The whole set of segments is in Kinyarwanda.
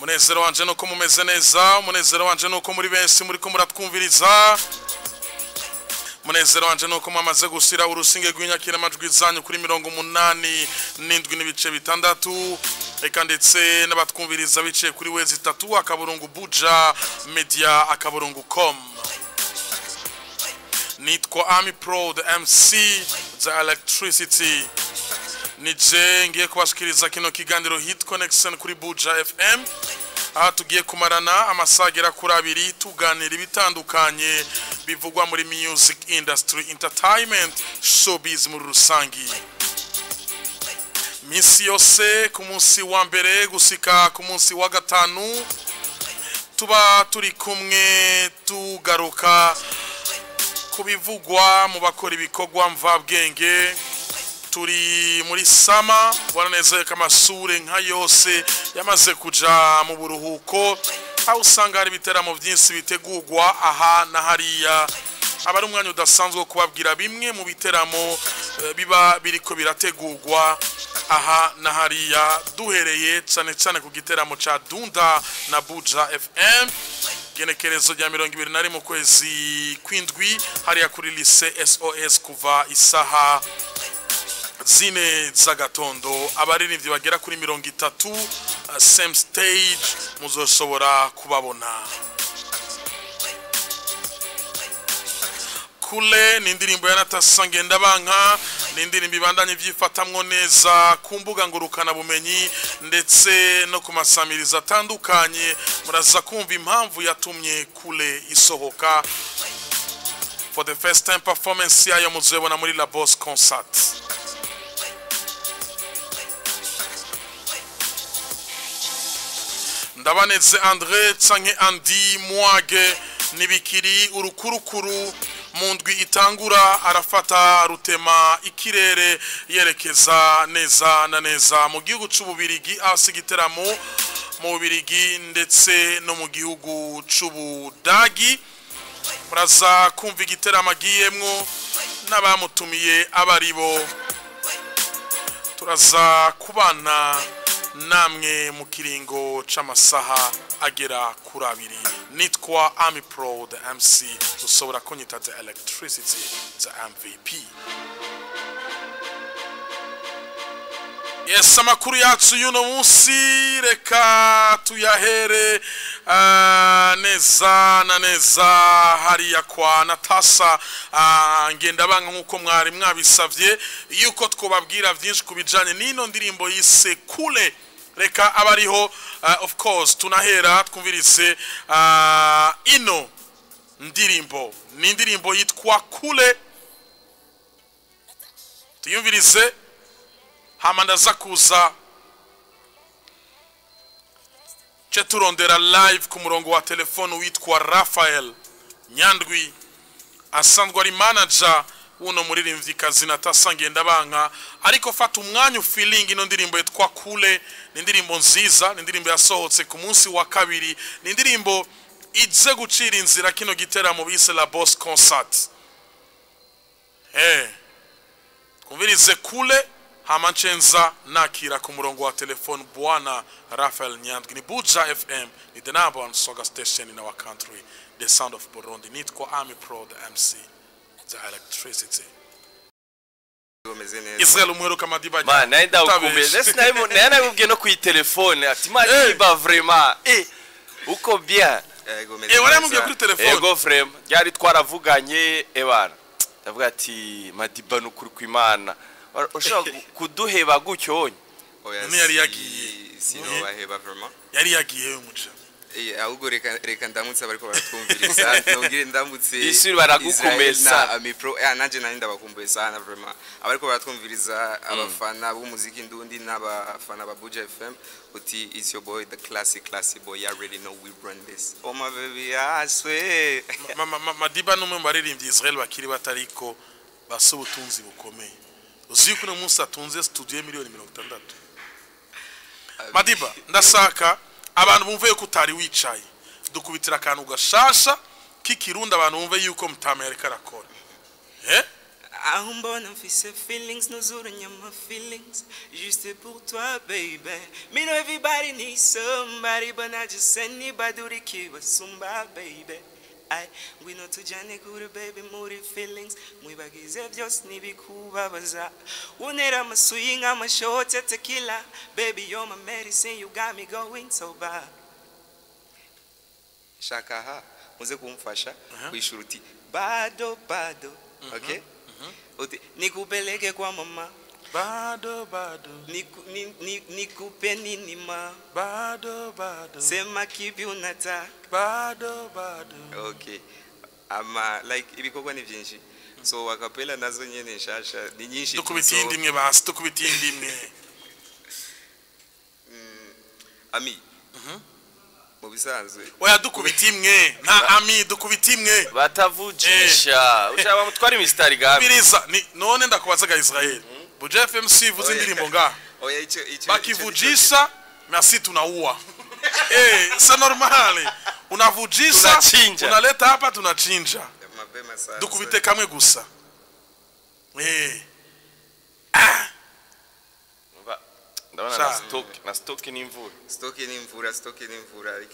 Munezero wanje nuko mumeze neza, munezero wanje nuko muri benshi muri ko muratwumviriza. Munezero wanje nuko mwamaze gusira urusinge rw'inyakira amajwi zanyu kuri 87 n'ibice bitandatu. Eka ndetse n'abatwumviriza biciye kuri wezi 3 akaburungu buja media akaburungu.com. Nitwa Ami Pro the MC the Electricity. Nije ngiye kubashikiriza kino kiganiro Hit Connection kuri Buja FM. Aha tugiye kumarana amasagera kuri abiri tuganira ibitandukanye bivugwa muri music industry, entertainment, showbiz muri rusangi. Misi yose ku munsi wa mbere gusika ku munsi wa gatanu tuba turi kumwe tugaruka kubivugwa mu bakora ibikorwa mvabwenge. Turi muri sama waraneze kamasure nka yose yamaze kuja mu buruhuko, aho usanga hari biteramo byinshi bitegurwa aha na hariya. Abari umwanya udasanzwe kubabwira bimwe mu biteramo biba biriko birategurwa aha na hariya, duhereye cyane cyane ku giteramo ca Dunda na Buja FM genekerezo rya 21 mu kwezi kwindwi hariya kuri lycée SOS kuva isaha zine zagatondo. Abaririmbyi bagera kuri 30 same stage muzoshobora kubabona. Kule ni indirimbo ya Natasa Ngendabanka, ni indirimbo ibandanye vyifatamwo neza ku mbuga ngurukana bumenyi ndetse no ku masamiriza atandukanye. Muraza kumva impamvu yatumye Kule isohoka. For the first time performance yayo muzobona muri La Boss Concert. Ndabaneze André canke Andi Mwage nibikiri urukurukuru mu ndwi itangura arafata rutema ikirere yerekeza neza na neza mu gihugu c'Ububirigi, asigiteramo mu Bubirigi ndetse no mu gihugu c'Ubudagi. Muraza kumva igiteramo agiyemwo n'abamutumiye abaribo. Turaza kubana namwe mu kiringo c'amasaha agera kuri abiri. Nitwa Ami Pro the MC, usobora kunyita the Electricity the MVP. Yes, amakuru yacu yuno munsi reka tuyahere neza na neza hariya kwa Natasa Ngendabanka nkuko mwari mwabisavye yuko twobabwira byinshi kubijanye n'ino ndirimbo yise Kule. Reka abariho of course tunahera twumvirise ino ndirimbo. Ni indirimbo yitwa Kule, tuyumvirize hama ndaza kuza turondera live ku murongo wa telefone witwa Raphael Nyandwi, asanzwe ari manager uno muririmvyikazi Natasa Ngendabanka. Ariko fata umwanya feeling ino ndirimbo yitwa Kule. Ni indirimbo nziza, ni indirimbo yasohotse ku munsi wa kabiri, ni indirimbo ize gucira inzira kino giteramo bise La Boss Concert. Kumvirize Kule hama nchenza nakira ku murongo wa telefone bwana Raphael Nyandwi. Ni Buja FM, ni the number one soga station in our country, the sound of Burundi. Nitwa Ami Pro the MC the Electricity. Israel umweruka Madiba man naenda ukumbuze sinaimo nana ubwiye no ku telefone ati Madiba vraiment uko bien wala mubwiye kuri telefone ego frame yari twaravuganye ebana ndavuga ati Madiba n'ukuri kw'Imana ushaka kuduheba gucyo ni yari yagiye sino baheba vraiment yari yagiye umuca ahubwo reka ndamutse bariko baratwumviriza nongire ndamutse isuri baragukomeza Ami Pro nanje nari ndabakumbuye sana vraiment abariko baratwumviriza abafana b'umuziki ndundi n'abafana ba Buja FM uti is your boy the classic boy, you already know we run this. Oh my baby I swear Madiba numwe baririmbye Israel bakiri batariko basubutunzi bukomeye. Uziko no munsi atunze studio miliyoni 60. Madiba ndasaka abantu bumve ko utari wicaye dukubitira akantu gashasha k'Ikirundi abantu bumve yuko mutama yareka rakora. Un bon fils feelings, nous aurons my feelings, juste pour toi, baby. Me know everybody needs somebody, but not just anybody to keep us somebody, baby. We know to Johnny good baby, moody feelings. We bagize just nibi kuba baza. Unera ma swing, I'm a short tequila. Baby, you're my medicine, you got me going so bad. Shakaha, muze kumfasha, kuishuruti. Bado, okay? Nikupeleke kwa mama bado nikupe nini ma bado sema kipi unataka bado okay ama like ibikorwa ni byinshi so akapela nazo nyene nshasha ni nyinshi tukubitindi imwe basi tukubitindi imwe ami mu bisanzwe oya dukubita imwe nta ami dukubita imwe batavujisha ushaka mutwara imistari gabi biriza none ndakubazaga Israel Buja FM sivuze indirimbo nga oya ico bakivujisha merci tunaua c'est normal unavujisha unaleta hapa tunachinja mapema sana dukubite kamwe gusa ndabona na stock ni imvura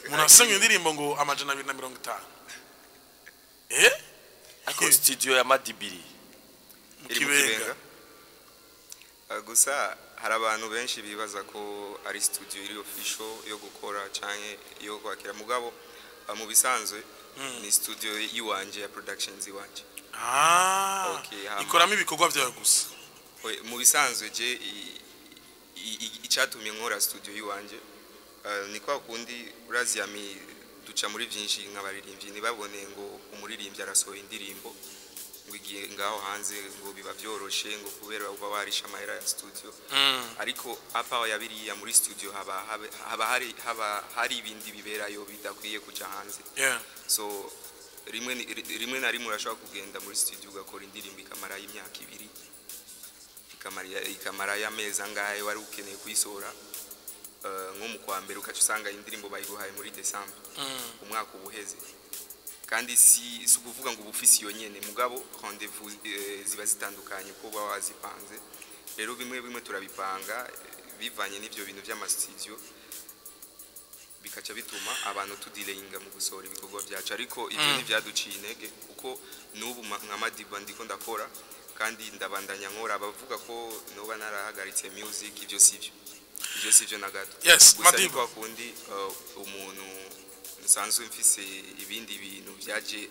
munasanga indirimbo ngo amajana 250 ako studio ya Madibiri Kibenga gusa hari abantu benshi bibaza ko ari studio iri official yo gukora canke yo kwakira mugabo mu bisanzwe ni studio yiwanje ya productions yiwanje okay ikoramo ibikorwa byawe gusa mu bisanzwe je icatumye nkora studio yiwanje ni kwa kundi uraziyami duca muri byinshi nk'abaririmbyi nibabone ngo umuririmbyi arasohoye indirimbo ngiye ngaho hanze ngo biba byoroshe ngo kubera uba warisha amahera ya studio ariko apa yabiriya muri studio haba hari ibindi biberayo bidakwiye kuja hanze so rimwe na rimwe urashobora kugenda muri studio ugakora indirimbo ikamara y'imyaka 2 ikamara y'amezi angahe wari ukeneye kuyisohora nko mu kwa mbere ukaca usanga indirimbo bayiguhaye muri December umwaka ubuheze kandi si ukuvuga ngo ubufisi yonyene mugabo rendez-vous ziba zitandukanye ko ba wazipanze rero bimwe turabipanga bivanye n'ivyo bintu by'ama studio bikaca bituma abantu tudelayinga mu gusohora ibikorwa byacu ariko ibyo ni byaduciye intege kuko n'ubu nka Madiba ndiko ndakora kandi ndabandanya nkora abavuga ko noba narahagaritse music ibyo sivyo na gato Madiba kundi umuntu nsanzwe mfise ibindi bintu byaje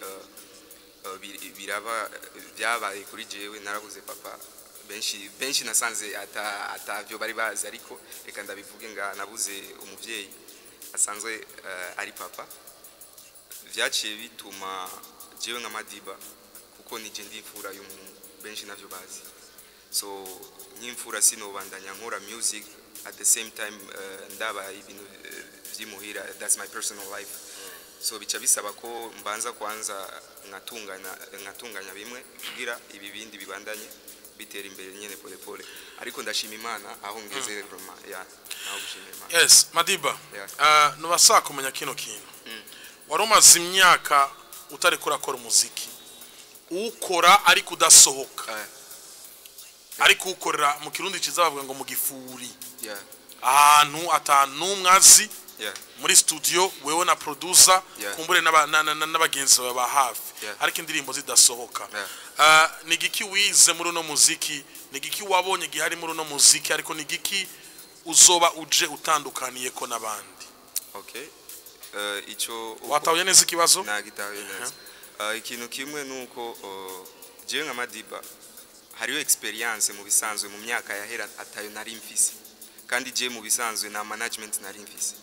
byabaye kuri jewe narabuze papa benshi nasanze atavyo bari bazi ariko reka ndabivuge nga nabuze umuvyeyi asanzwe ari papa byaciye bituma jewe nka Madiba kuko nije ndifura y'umuntu benshi navyo bazi so nyimfura sinobandanya nkora music at the same time ndaba ibintu muhira that's my personal life so bica bisaba ko mbanza kwanza ngatunganya bimwe kugira ibi bindi bibandanye bitera imbere nyene pole ariko ndashima Imana aho ngeze Roma naho gushimira Imana yes Madiba nubasa kumenya kino kintu warumaze imyaka utari kurakora umuziki ukora ari kudasohoka ari kukorera mu kirundi ciza bavuga ngo mu gifuri ahantu atanumwazi muri studio wewe na producer kumbure n'abagenzi baba hafi ariko indirimbo zidasohoka nigiki wize muri no muziki nigiki wabonye gihari muri no muziki ariko nigiki uzoba uje utandukaniye ko nabandi okay ico watahuye neza ikibazo nagitahuye neza ikintu kimwe nuko jewe nka Madiba hariyo experience mu bisanzwe mu myaka yahera atayo nari mfise kandi je mu bisanzwe na management nari mfise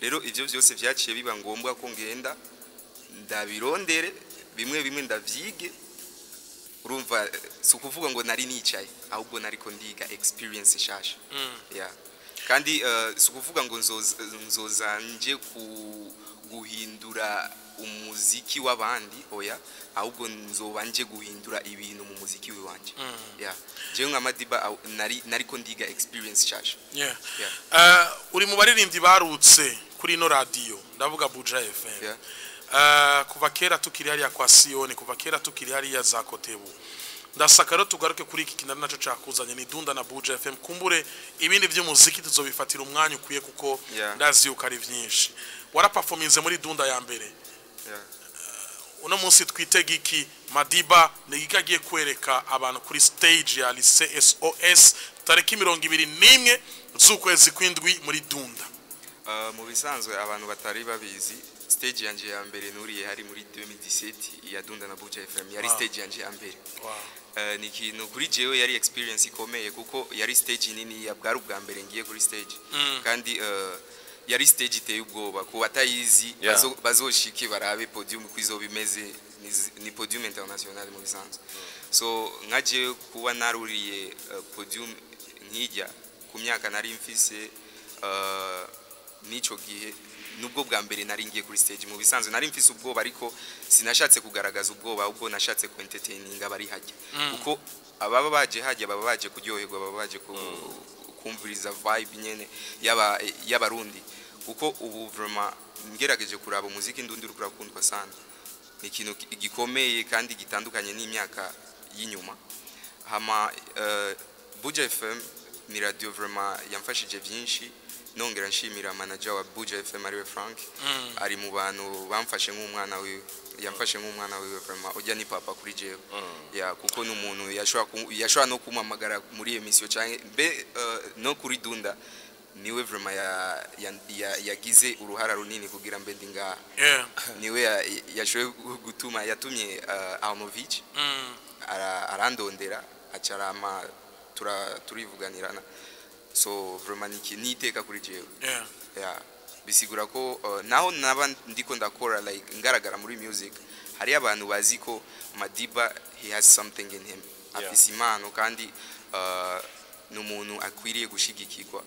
rero ivyo byose byaciye biba ngombwa ko ngenda ndabirondere bimwe ndavyige urumva sukuvuga ngo nari nicaye ahubwo nariko ndiga experience shasha kandi sukuvuga ngo nzoza nje guhindura umuziki w'abandi oya ahubwo nzoba nje guhindura ibintu mu muziki wanje jewe nka Madiba nariko ndiga experience shasha uri mu baririmbyi barutse kuri no radio ndavuga Buja FM kuva kera tukiri hariya kwa Sioni kuva kera tukiri hariya za Kotebu ndasaka rero tugaruke kuri iki kintu naco cakuzanye ni Dunda na Buja FM kumbure ibindi by'umuziki tuzobifatira umwanya ukwiye kuko ndazi yuko ari vyinshi waraperforminze muri Dunda ya mbere uno munsi twitega iki Madiba nigiye kwereka abantu kuri stage ya Lycée SOS tariki 21 z'ukwezi kwindwi muri Dunda mu bisanzwe abantu batari babizi stage yanje ya mbere nuriye hari muri 2017 ya Dunda na Buja FM yari stage yanje ya mbere ni kintu kuri jewe yari experience ikomeye kuko yari stage nini ya bwari ubwa mbere ngiye kuri stage kandi yari stage iteye ubwoba ku batayizi bazoshike barabe podium kwizo bimeze ni podium international mu bisanzwe so nkaje kuba naruriye podium nkijya ku myaka nari mfise nico gihe nubwo bwa mbere nari ngiye kuri stage mu bisanzwe nari mfise ubwoba ariko sinashatse kugaragaza ubwoba ubwo nashatse ku entertaining abari hajya kuko ababa baje hajya baba baje kuryoherwa baba baje kumviriza vibe nyene y'abarundi kuko ubu vraiment ngerageje kuraba umuziki ndundi urukura kundwa sana ni kintu gikomeye kandi gitandukanye n'imyaka y'inyuma hama Buja FM ni radio vraiment yamfashije byinshi nongera nshimira manager wa Buja FM ariwe Frank ari mu bantu bamfashe nk'umwana wiwe yamfashe nk'umwana wiwe vraiment ujya ni papa kuri jewe ya kuko n'umuntu yashobora no kumamagara muri emission cyane be no kuri Dunda niwe vraiment yagize uruhara runini kugira mbe ndinga niwe yashoye gutuma yatumye Arnovich arandondera acarama turivuganirana so vraiment niteka kuri jewe bisigura ko naho naba ndiko ndakora like ngaragara muri music hari abantu bazi ko Madiba he has something in him afise impano kandi n'umuntu akwiriye gushigikirwa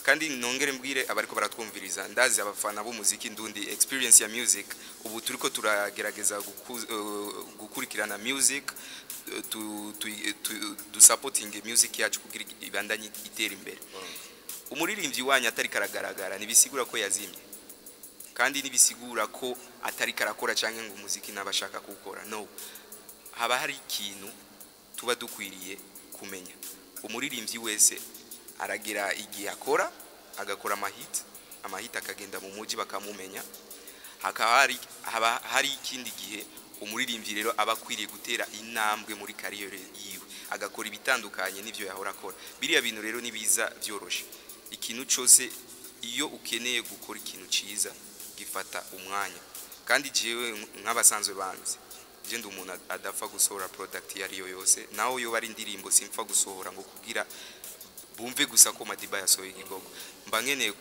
kandi nongere mbwire abariko baratwumviriza ndazi abafana b'umuziki ndundi experience ya music ubu turiko turagerageza gukurikirana music to supporting music yacu kugira ibandanye itera imbere umuririmbyi wanyu atari karagaragara nibisigura ko yazimye kandi nibisigura ko atari karakora canke ngo umuziki nabashaka gukora no haba hari ikintu tuba dukwiriye kumenya umuririmbyi wese aragira igihe akora agakora amahit akagenda mu muji bakamumenya haba hari ikindi gihe umuririmbyi rero abakwiriye gutera intambwe muri kariyere yiwe agakora ibitandukanye n'ivyo yahora akora biriya bintu rero nibiza byoroshe ikintu cyose iyo ukeneye gukora ikintu ciza gifata umwanya kandi jewe nk'abasanzwe banze je ndi umuntu adapfa gusohora product yariyo yose naho yo bari indirimbo simfa gusohora ngo kugira bumve gusa ko Madiba yasohoye igikorwa mba nkeneye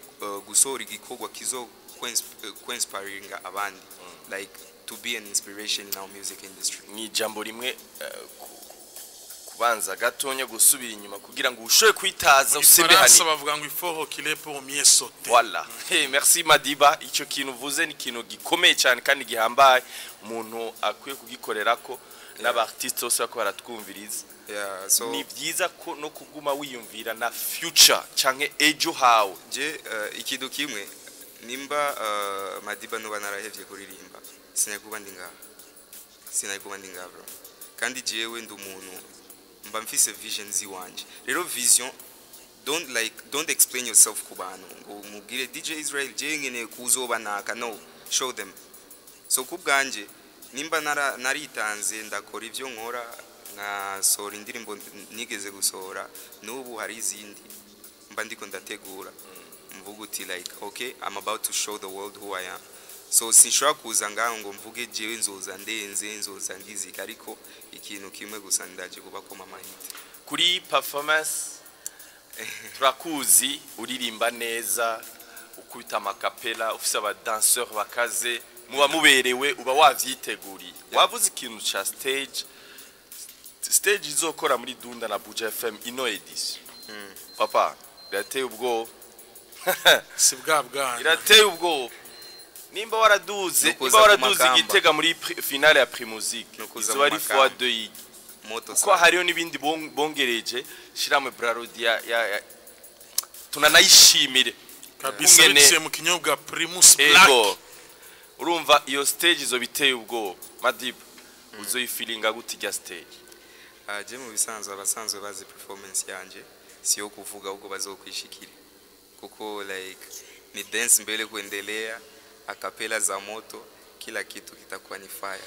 gusohora igikorwa kizo inspiring abandi like to be an inspiration in our music industry ni jambo rimwe kubanza gatonya gusubira inyuma kugira ngo ushoye kwitaza usembe hani bavuga ngo ifoho kilepo umyesote voilà merci Madiba ico kintu uvuze ni kintu gikomeye cyane kandi gihambaye umuntu akwiye kugikorerako n'abartiste bose bako baratwumviriza so ni byiza ko no kuguma wiyumvira na future canke ejo hawe je ikidu kimwe nimba Madiba no banarahevye kuririmba sinayikuba ndinga bro kandi jewe ndi umuntu mba mfise vision ziwanje rero vision don't explain yourself ku bantu ngo mubwire DJ Israel je ngene kuzoba naka no show them so kubganje nimba naritanze ndakora ivyo nkora nka sora indirimbo nigeze gusohora n'ubu hari izindi mba ndiko ndategura mvuga uti like okay I'm about to show the world who I am so sinshobora kuza ngaho ngo mvuge jewe nzoza ngizika ariko ikintu kimwe gusa ndaje kuba koma amahite kuri performance turakuzi uririmba neza ukubita amakapela ufise aba danseur bakaze muba muberewe uba wavyiteguriye wavuze ikintu cha stage izokora muri Dunda na Buja FM ino edition papa birateye ubwo si bwa birateye ubwo nimba waraduze igitega muri finale ya Primusique izo ari fois 2 ko hariyo nibindi bongereje shiramwe Brarodi ya tunanayishimire kabisa bise mu kinyobwa Primus Black urumva iyo stage izo biteye ubwo Madiba uzoyifilinga gutijya stage je mu bisanzwe abasanzwe bazi performance yanje sio kuvuga huko bazokwishikira kuko like ni dance mbele kuendelea akapela za moto kila kitu kitakuwa ni fire.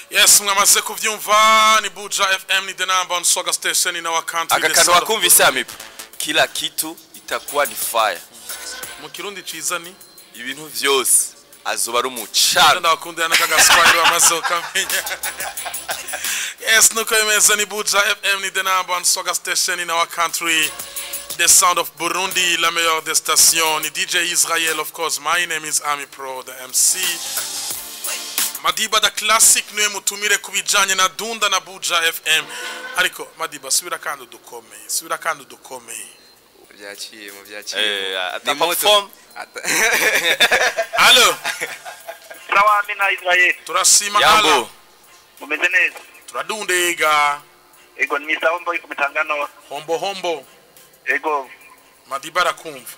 Yes, mwamaze kuvyumva ni Buja FM ni the number on Soga Station in our country. Akakano wakumvise amipo kila kitu itakuwa ni fire. Mu kirundi ciza ni ibintu vyose azoba ari umucana. Ndakundana n'akagaswahili wamaze ukamenya. Yes, nuko imeze ni Buja FM ni the number on Soga Station in our country. The sound of Burundi, la meilleure des stations. Ni DJ Israel, of course. My name is Ami Pro, the MC. Madiba da classic niwe mutumire kubijanye na Dunda na Buja FM. Ariko Madiba subira kandi dukomeye. Muvyaciye. Ataperform. Allo. Sawa mina Israel. Turasima ala. Mumeze neza. Turadundega. Ego ni sawa mbo ikumutangano. Hombo. Ego. Madiba rakumva.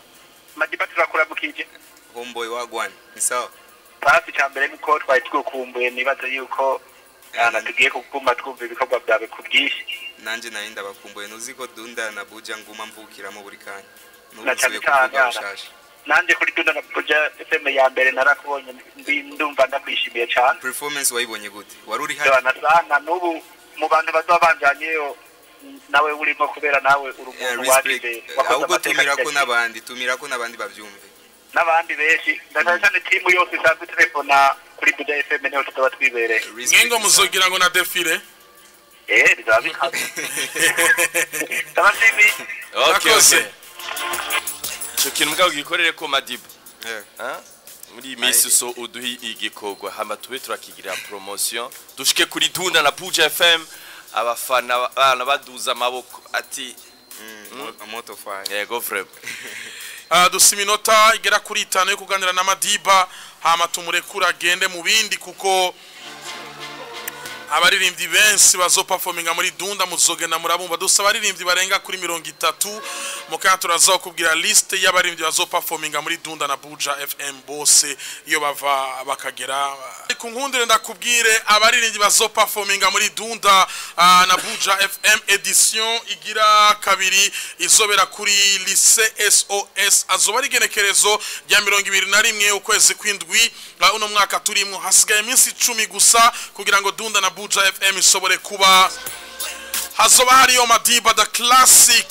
Madiba turakurabukiye. Homeboy wagwan. Ni sawa. Pasi cyambere nuko twari twukumbuye nibaze yuko tugiye kukumva twumva ibikorwa byawe kubwishi. Nanje nahinda bakumbuye nuziko Dunda na Buja nguma mvukiramo buri kanya. Nubusubiye kuvuga ushasha. Nanje kuri Dunda na Buja FM ya mbere narakubonye ndumva ndakwishimiye cyane. Performance wayibonye gute? Waruri hari sana nubu mu bantu bazabanjanyeyo nawe urimo kubera nawe urumuntu wagize ahubwo tumirako n'abandi bavyumve n'abandi benshi ndashaka timu yose isanzwe telefona kuri Buja FM niho tutaba twibereye ngengo muzogira ngo na defile bizabika tabashimi okay cyo kintu mbwa gikorere ko Madiba muri misi so uduhi igikorwa hamba tube turakigira promotion dushike kuri Dunda na Buja FM abafana bana baduza amaboko ati moto fire yego freb dusiminota igera kuri 5 yo kuganira na Madiba hama tumurekura agende mu bindi kuko abaririmbyi benshi bazoperforminga muri Dunda muzogenda murabumva dusaba abaririmbyi barenga kuri 30 muka turazokubwira list y'abaririmbyi bazoperforminga muri Dunda na Buja FM bose iyo bava bakagera ku nkundire ndakubwire abaririmbyi bazoperforminga muri Dunda na Buja FM edition igira kabiri izobera kuri lycée SOS azoba rigenekerezo rya 21 ukwezi kwindwi uno mwaka turimo hasigaye iminsi 10 gusa kugira ngo Dunda na Buja FM isobore kuba hazoba hariyo Madiba da classic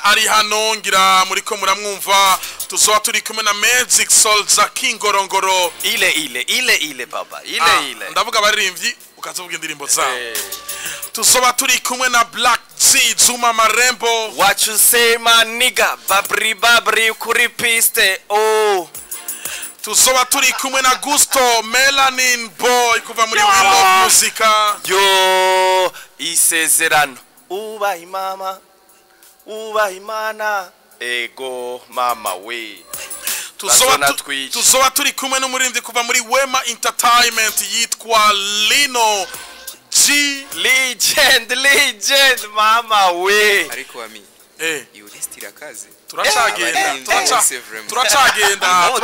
ari hano ngira muriko muramwumva tuzoba turi kumwe na Magic Soldier Kingorongoro ile baba ile ndavuga abaririmbyi ukazovuga indirimbo zabo tuzoba turi kumwe na Black G Zuma Marembo what you say my nigga babri kuri piste tuzoba turi kumwe na Gusto Melanin Boy kuva muri We Love Musica yo isezerano uba imana ego mama we tuzoba turi kumwe n'umuririmbyi kuva muri Wema Entertainment yitwa Lino G legend mama we ariko ami yuristira kazi turacagenda abo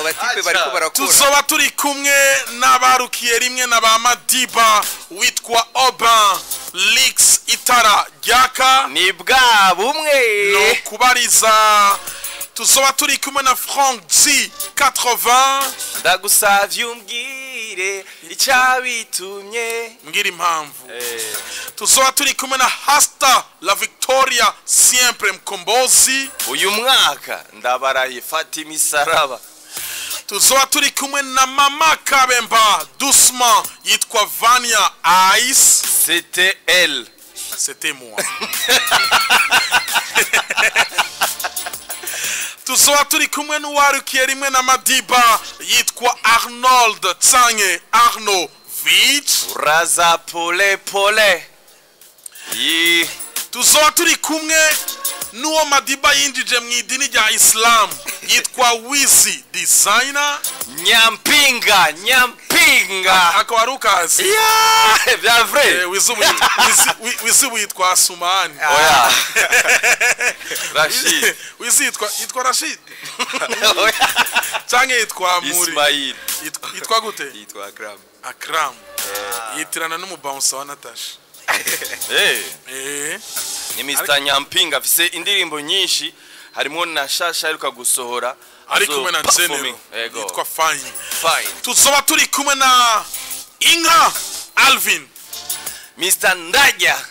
batipe bariko barakora tuzoba turi kumwe n'abarukiye rimwe na ba Madiba witwa Oban Lix Itara Gyaka ni bwa bumwe no kubariza tuzoba turi kumwe na Frank G 80 ndagusavye umbwire icyabitumye mbwira impamvu tuzoba turi kumwe na Hasta La Victoria Siempre Mkombozi uyu mwaka ndabaraye Fatima Isaraba tuzoba turi kumwe na Mama Kabemba Doucement yitwa Vania Ice c'était elle c'était moi tuzoba turi kumwe n'uwarukiye rimwe na Madiba yitwa Arnold Tsange Arno Vich Raza pole tuzoba turi kumwe n'uwo Madiba yinjije mu idini rya Islam yitwa Wizi Designer Nyampinga akaba arukazi bya vrai Wizi witwa Sumani oya Rashid Wizi yitwa Rashid cyangwa yitwa Muri Ismail yitwa gute yitwa Akram yitirana n'umubouncer wa Natasha ni Mr Nyampinga afise indirimbo nyinshi harimo na Shasha aruka gusohora ari kumwe na General yitwa Fine. Tuzoba turi kumwe na Inga Alvin, Mr Ndaja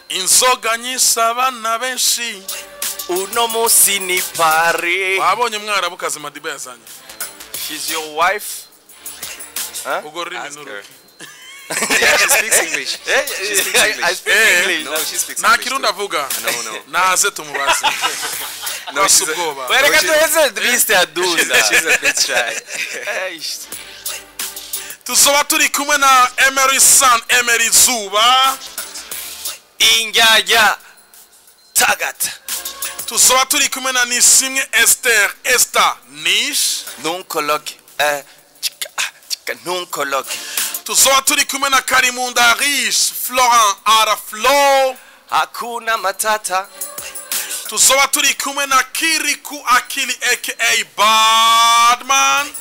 inzoga nyisaba na benshi uno musi ni pare. Wabonye mwarabukazi Madiba yazanye. She's your wife? Ugorine nuru. Yeah, she speaks English. She speaks English. I speak English. No, she speaks Na English. Kirundi avuga. No. Naze tumubaze. No, she's ubwoba. Wereka tuweze Mr Adunda. She's a bit shy. Tuzoba turi kumwe na Emery San, Emery Zuba, Ingaja Tagat. tuzoba turi kumwe na Nisimwe Esther Nish, Non colloque. Non colloque. tuzoba turi kumwe na Karimunda Riche, Florent Araflo, Hakuna matata. tuzoba turi kumwe na Kiriku Akili aka Badman,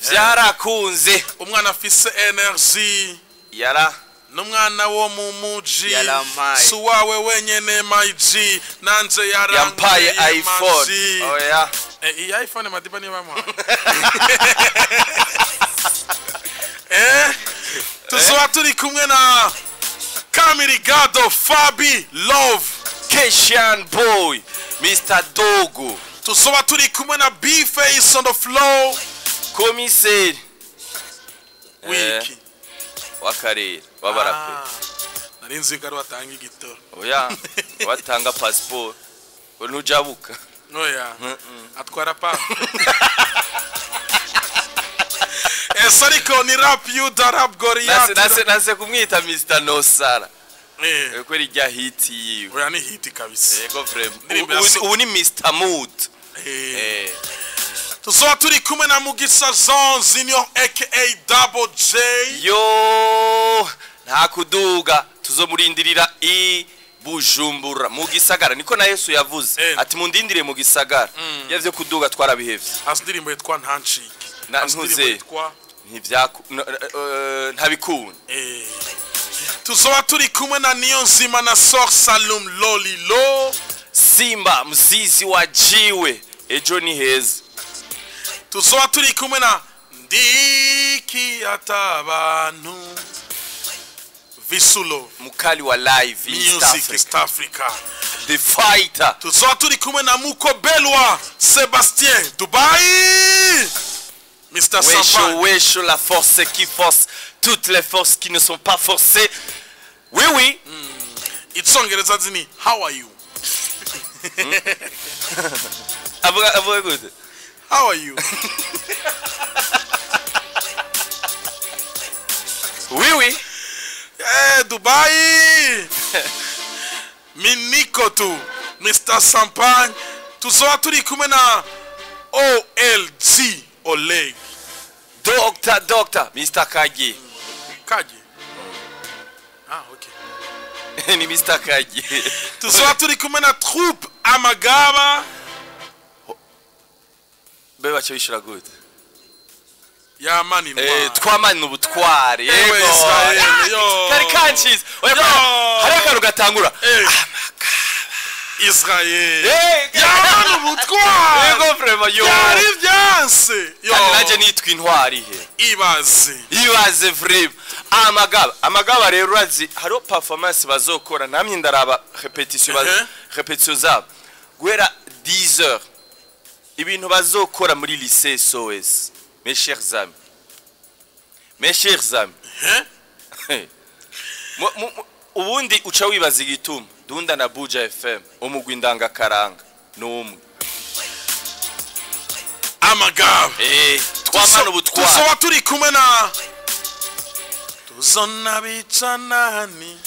Vyarakunze. umwana afise energy Yara n'umwana wo mu muji Yalamai. suwawe wenyene MG nanje yampaye iPhone. Oh yeah. Iyi iPhone Madiba niba mwa. Tuzoba turi kumwe na Kamirigado Fabi Love, Keshan Boy, Mr Dogo, tuzoba turi kumwe na B-Face on the flow, Komiseri wiki wakarere wabarape. narinzi ko watanga igitoro. Oya, watanga passport. Unujabuka. Oya. Atwara pa. Esariko ni rap you da rap Goliath. Nase kumwita Mr Nosara. Kweli rya hit yiwe. Oya ni hit kabisa. Yego frame. Ubu ni Mr Mood. Tuzoba turi kumwe na Mugisha Jean Junior aka Double J. Yo, nta kuduga tuzomurindirira i Bujumbura mu gisagara niko na Yesu yavuze ati mundindire mu gisagara yavye kuduga twarabihevye. Asidirimbo yitwa Ntancike. Na ntuze ntabikunda. Tuzoba turi kumwe na Niyonzima na Sor Salum Lolilo, Simba mzizi wa jiwe ejo ni heza. tuzoba turi kumwe na Ndiki atabantu Visulo, mukali wa live Music East Africa, The Fighter. tuzoba turi kumwe na Muko Belwa Sébastien Dubai, Mr Sampan. Wesh la force qui force toutes les forces qui ne sont pas forcées. Oui. Itsongereza zini how are you? Avoue good. How are you? Oui. Dubai. Miniko tu Mr Sampan. Tuzoba turi kumwe na OLG Oleg. Doctor Mr Kagi. Okay. Ni Mr Kagi. Tuzoba turi kumwe na Troupe Amagaba. Beba cyo good. Ya mani nwa. Twamani ubutware. Yego. Kari kanchies. Hari akaru gatangura. Israel. Ya mani ubutware. Yego vraiment yo. Yari byanse. Yo. Naje nitwa intwari he. Ibaze vraiment. Amagaba rero urazi haro performance bazokora namye ndaraba repetition zabo. Guhera 10 heures. Ibintu bazokora muri lycée SOS. Mes chers amis. Ubundi uca wibaza igituma Dunda na Buja FM umugwi ndangakaranga numwe. Amagaba. Twamana ubutwara. Tuzoba turi kumwe na Tuzona bicanani.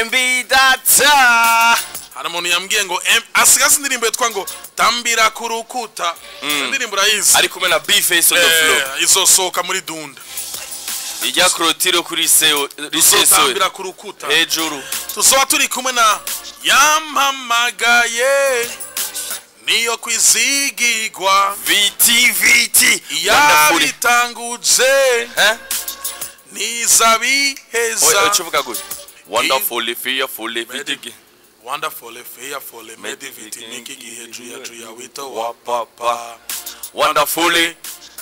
Mbidata. Hari umuntu yambwiye ngo asigaze indirimbo yitwa ngo tambira kurukuta. Indirimbo urayizi. Ari kumwe na B-Face on the floor. Izosohoka muri Dunda. Ijya krotiro kuri seo tambira kurukuta. Hejuru. Tuzoba turi kumwe na Yampamagaye niyo kwizigigwa. Viti. Yabitanguje. nizabi heza oya ucuvuga gute wonderfully fearfully vidige wonderfully fearfully mediviti nikigihe juya wito wa papa wonderfully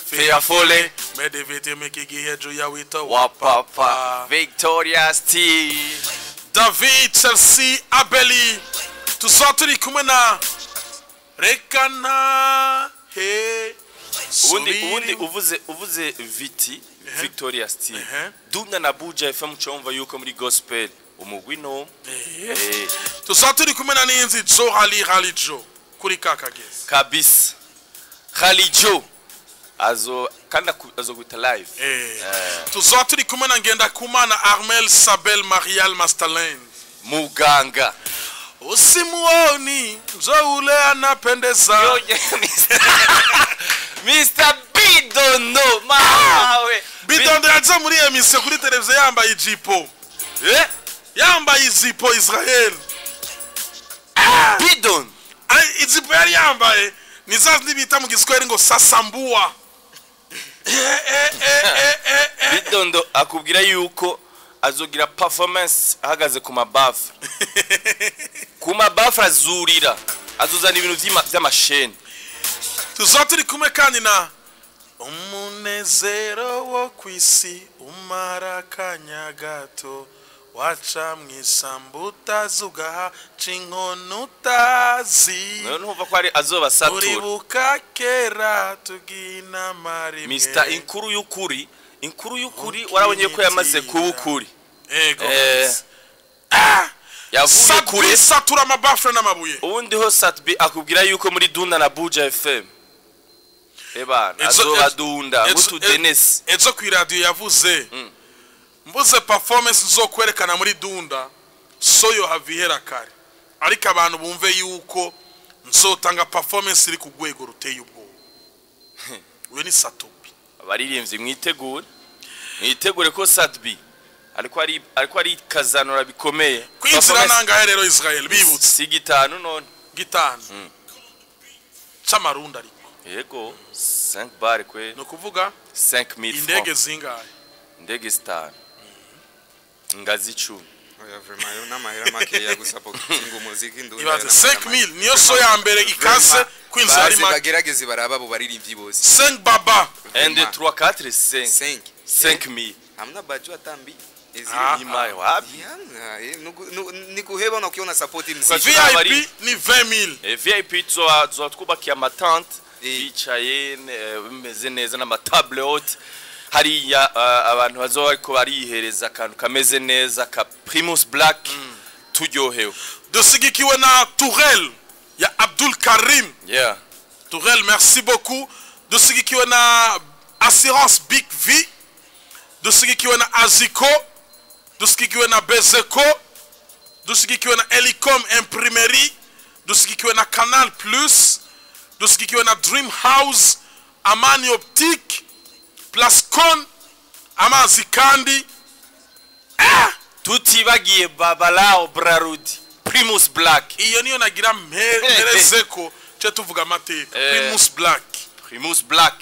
fearfully mediviti mikigihe juya wito wa papa Victoria's Tea David Chelsea Abeli tuzaturi kumwe na rekana he ubundi uvuze viti Victoria's Tea Dunda na Buja FM cyumva yuko muri gospel umugwino tuzaturi kumwe na Ninzi Jo Halijo kuri kakagezi kabisa Halijo kandi azoguta live tuzaturi kumwe na Ngenda Kumana Armel Sabel Marial Mastalin muganga usimuoni njo ule anapendeza Mr. Bidondo mawe Bidondo yaje muri emission kuri televiziyo yambaye ijipo yambaye ijipo Israel Bidondo ijipo yari yambaye nizazi bita mu giswahili ngo sasambua Bidondo akubwira yuko azogira performance ahagaze ku mabafu azurira azuzana ibintu by'amasheni tuzaturi kumwe kandi na umunezero wo kwisi umara kanya gato waca mwisambuta zugaha cinkono utazi none uva ko ari azoba satura uribuka kera tugina mari Mr. inkuru y'ukuri warabonye ko yamaze kuba ukuri yavuye kure satura amabafre n'amabuye ubundi ho Satbi akubwira yuko muri Dunda na Buja FM azoba Dunda gutu Dennis ezo ku radio yavuze mbuze performance zo kwerekana muri Dunda soyo havihera kare ariko abantu bumve yuko nzotanga performance iri ku gwego ruteye ubwo we ni Satubi abaririmbyi mwitegure ko Satbi ariko ari kazanura bikomeye kwinzira nangahe rero Israel bibutse si gitanu none gitanu chamarunda ariko yego 5 bar kwe no kuvuga 5000 indege zingahe indege star ngazi 10 oya vraiment yo namahera make ya gusapotinga umuziki ndundi ibaze 5000 niyo so ya mbere ikase kwinzira ari make bagerageze baraba bo baririmbyi bose 5 baba 1 2 3 4 5000 amna baju atambi nikuheba na ukiona support mziki VIP ni 20000 VIP twatwubakiye amatante bicaye bimeze neza n'amatable haute hariya abantu bazoba ariko barihereza akantu kameze neza ka Primus Black turyohewe dusigikiwe na Tourelle ya Abdul Karim Tourelle merci beaucoup dusigikiwe na Assurance Big V dusigikiwe na Aziko dusigikiwe na Bezeko dusigikiwe na Elicom Imprimerie dusigikiwe na Canal Plus dusigikiwe na Dream House Amani Optique Plascon amazi kandi tutibagiye Babalao Brarudi Primus Black iyo niyo nagira mperezeko cyo tuvuga amateka Primus Black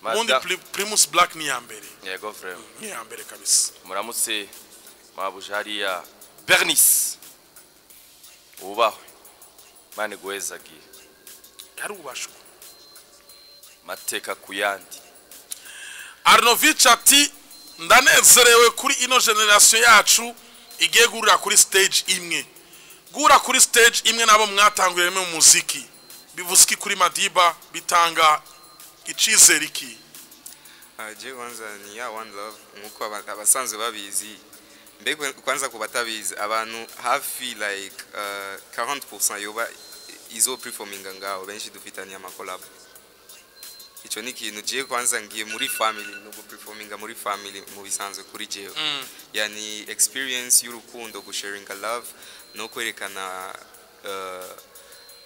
Mundi Primus Black ni yambere yego vraiment ni yambere kabisa muramutse mabujari ya Bernice ubaho mane gwezagi yarubashwe mateka kuyandi Arnovich ati ndanezerewe kuri ino generation yacu igiye gurira kuri stage imwe gura kuri stage imwe nabo mwatanguriyemo mu muziki bivuski kuri Madiba bitanga icizere iki je kwanza ni ya one love nkuko abasanzwe babizi mbega kwanza kubatabizi abantu hafi like 40% yoba izo performing ngaho benshi dufitanye ama collab ico ni kintu je kwanza ngiye muri family no performinga muri family mu bisanzwe kuri jewe yani experience y'urukundo go sharing a love no kwerekana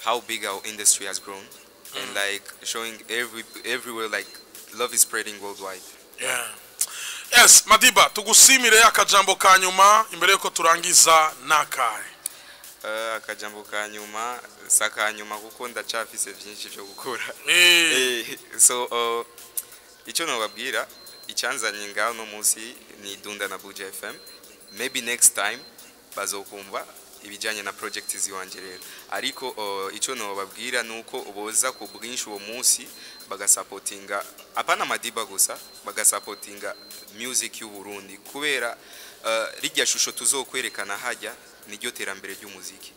how big our industry has grown and like showing everywhere like love is spreading worldwide. Yes, Madiba tugusimire akajambo kanyuma imbere yuko turangiza nakaye. Akajambo kanyuma sakanyuma kuko ndacafise byinshi byo gukora. So ico nobabwira icyanzanye ngaho no munsi ni Dunda na Buja FM. Maybe next time bazokumva ibijanye na project ziwanje rero, ariko ico no babwira nuko boza ku bwinshi uwo munsi bagasupportinga apana Madiba gusa, bagasupportinga music y'u Burundi kubera rijya shusho tuzokwerekana hajya niryo terambere ry'umuziki.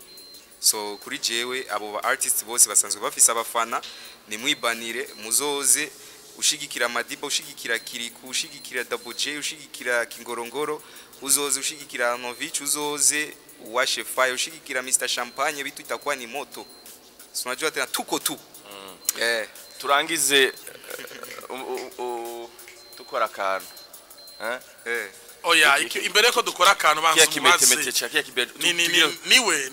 So kuri jewe abo ba artists bose basanzwe bafise abafana, ni mwibanire muzoze ushigikira Madiba, ushigikira Kiriku, ushigikira Double J, ushigikira Kingorongoro, uzoze ushigikira Novich, uzoze washe fire, ushigikira Mr Champagne, bitu itakuwa ni moto. Unajua tena tuko tu. Turangize tukora akantu. Oya imbere ko dukora akantu banzu maze. Kimetemete cha kiya niwe